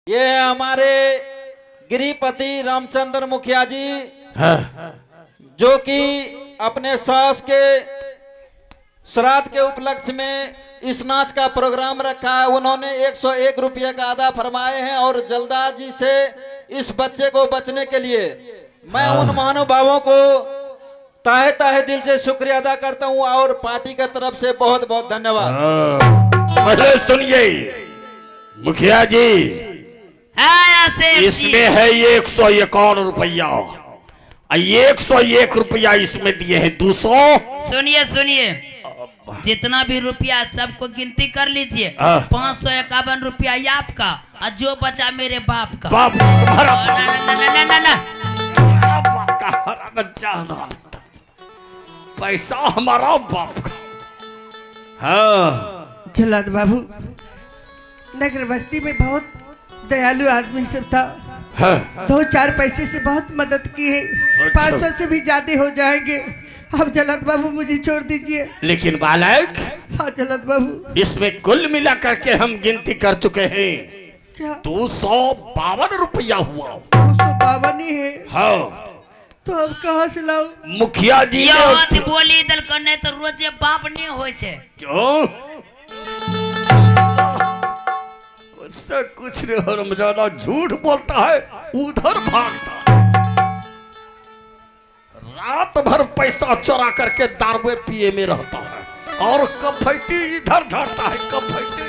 ये हमारे गिरिपति रामचंद्र मुखिया जी जो कि अपने सास के श्राद्ध के उपलक्ष्य में इस नाच का प्रोग्राम रखा है। उन्होंने 101 रुपये का अदा फरमाए हैं और जल्दाजी से इस बच्चे को बचने के लिए मैं उन महानुभावों को ताहे ताहे दिल से शुक्रिया अदा करता हूं और पार्टी की तरफ से बहुत बहुत धन्यवाद। सुनिए मुखिया जी, इसमें है ये 151 रुपया, 101 रुपया इसमें दिए हैं 200। सुनिए सुनिए, जितना भी रुपया सबको गिनती कर लीजिए। 551 रुपया आपका और जो बचा मेरे बाप का। बाप का पैसा हमारा बाप का। हाँ जल्लाद बाबू, नगर बस्ती में बहुत दयालु आदमी सब था। हाँ। 2-4 पैसे से बहुत मदद की है। 500 से भी ज्यादा हो जाएंगे। अब जल्लाद बाबू मुझे छोड़ दीजिए। लेकिन बालक, हाँ जल्लाद बाबू, इसमें कुल मिला करके हम गिनती कर चुके हैं। क्या 252 रुपया हुआ। 252 ही है? हाँ। तो अब कहाँ से लाऊं? मुखिया जी ने बोली दल करने तो रोजे बाप नहीं होय छे। क्यों? कुछ से कुछ नहीं हो, ज्यादा झूठ बोलता है, उधर भागता, रात भर पैसा चोरा करके दारुए पिए में रहता है और कफैती इधर झाड़ता है, कफैती।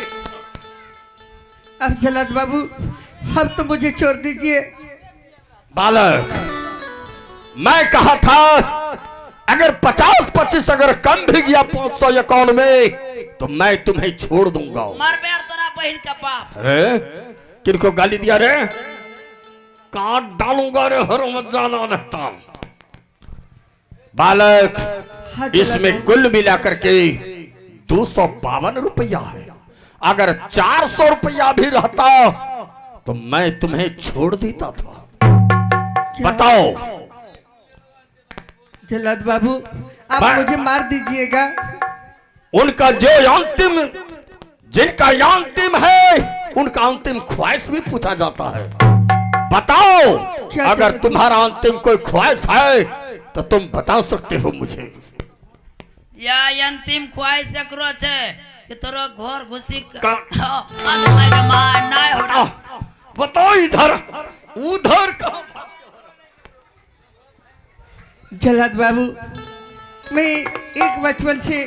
अब जल्लाद बाबू, अब तो मुझे छोड़ दीजिए। बालक, मैं कहा था अगर 50-25 अगर कम भी गया 551 में तो मैं तुम्हें छोड़ दूंगा। मर बेर तोरा बहन का बाप। अरे किनको गाली दिया रे? काट डालूंगा रे, हरमजादा रहता। बालक, हाँ, इसमें कुल मिला करके 252 रुपया है। अगर 400 रुपया भी रहता तो मैं तुम्हें छोड़ देता था। बताओ जल्लाद बाबू, आप मुझे मार दीजिएगा। उनका जो अंतिम, जिनका अंतिम है उनका अंतिम ख्वाहिश भी पूछा जाता है। बताओ, अगर तुम्हारा अंतिम कोई ख्वाहिश है तो तुम बता सकते हो मुझे। या अंतिम ख्वाहिश एकरो छे कि तोरो घर घुसी बताओ, इधर उधर कहां? जल्लाद बाबू, मैं एक बचपन से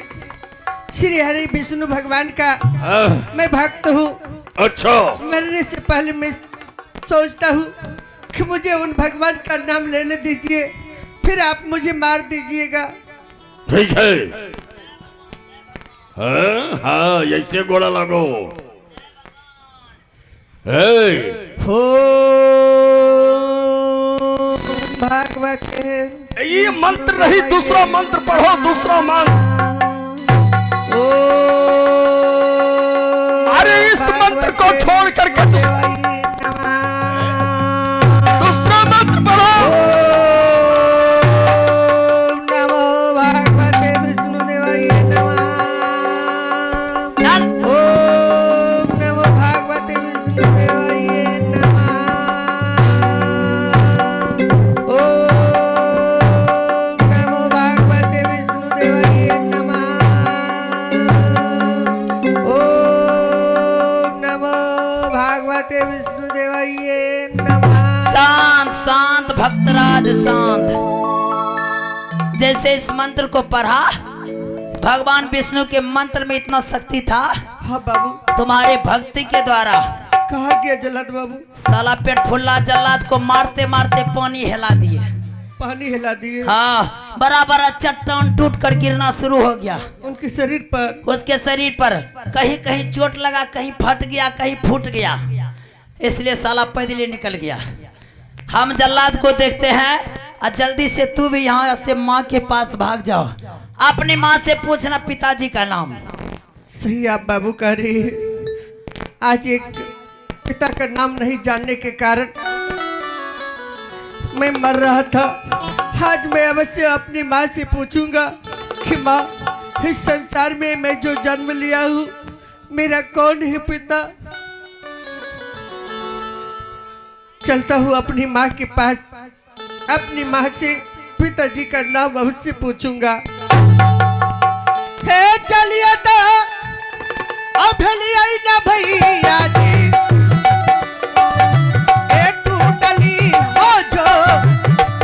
श्री हरि विष्णु भगवान का मैं भक्त हूँ। अच्छा। मरने से पहले मैं सोचता हूँ कि मुझे उन भगवान का नाम लेने दीजिए, फिर आप मुझे मार दीजिएगा। ठीक है। हाँ हाँ, ऐसे गोड़ा लगो। हो भागवत, ये मंत्र नहीं, दूसरा मंत्र पढ़ो, दूसरा मंत्र। अरे इस मंत्र को छोड़ करके दूसरा मंत्र पढ़ो। नमो भगवते विष्णुदेवाय नमः। ओम नमो भगवते विष्णुदेवाय नमः। शांत शांत भक्तराज शांत। जैसे इस मंत्र को पढ़ा, भगवान विष्णु के मंत्र में इतना शक्ति था। हाँ बाबू, तुम्हारे भक्ति के द्वारा कहा गया जल्लाद बाबू? साला पेट फुल्ला जल्लाद को मारते मारते पानी हिला दिए। पानी हिला दिए? हाँ, बड़ा बड़ा चट्टान टूट कर गिरना शुरू हो गया उनके शरीर पर। उसके शरीर पर कहीं कहीं चोट लगा, कहीं फट गया, कहीं फूट गया, इसलिए साला पैदल ही निकल गया। हम जल्लाद को देखते हैं और जल्दी से तू भी यहाँ से माँ के पास भाग जाओ। अपनी माँ से पूछना पिताजी का नाम। सही आप बाबू कह रहे हैं। आज एक पिता का नाम नहीं जानने के कारण मैं मर रहा था। आज मैं अवश्य अपनी माँ से पूछूंगा कि माँ, इस संसार में मैं जो जन्म लिया हूँ मेरा कौन है पिता। चलता हूँ अपनी माँ के पास, अपनी माँ से पिताजी का नाम अवश्य पूछूंगा। हे चलिए तो अभलिया ना भैया जी, एक टूटली हो जो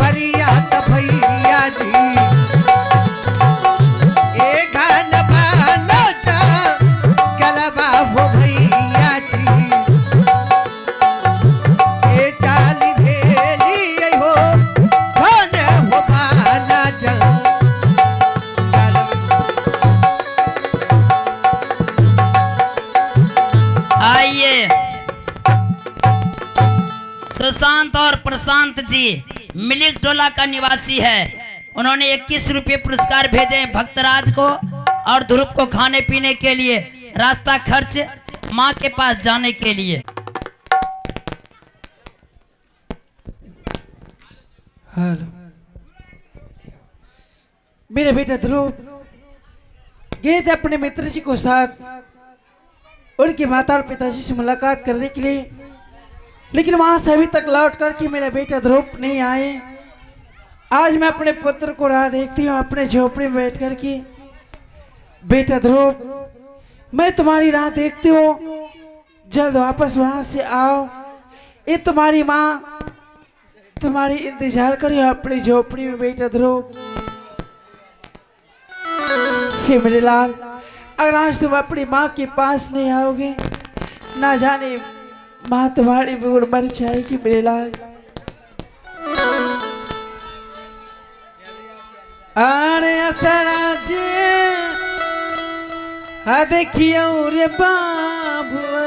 परिया तो भैया जी, एक घन बानो जा गलबा हो भैया जी, ए चाली भेली हो घन हो बाना जा। आइए, सुशांत और प्रशांत जी मिलिक टोला का निवासी है। उन्होंने 21 रुपये पुरस्कार भेजे भक्तराज को और ध्रुव को खाने पीने के लिए, रास्ता खर्च माँ के पास जाने के लिए। हेलो, मेरे बेटा ध्रुव गए थे अपने मित्र जी को साथ उनके माता और पिताजी से मुलाकात करने के लिए, लेकिन वहां से अभी तक लौट करके मेरा बेटा ध्रुव नहीं आए। आज मैं अपने पुत्र को राह देखती हूँ अपने झोपड़ी में बैठ करके। बेटा ध्रुव, मैं तुम्हारी राह देखती हूँ, जल्द वापस वहां से आओ। ये तुम्हारी माँ तुम्हारी इंतजार करी अपनी झोपड़ी में। बेटा ध्रुव, हे मेरे लाल, अगर आज तुम अपनी माँ के पास नहीं आओगे, ना जाने माँ तुम्हारी बूढ़ मर जाएगी। मेरे लाल, अरे असरा जी हा देखियो रे बाबुआ,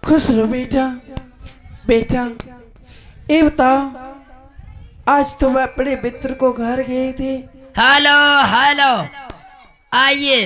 खुश रहो बेटा। बेटा ये बताओ, आज तुम अपने मित्र को घर गए थे? हेलो हेलो, आइए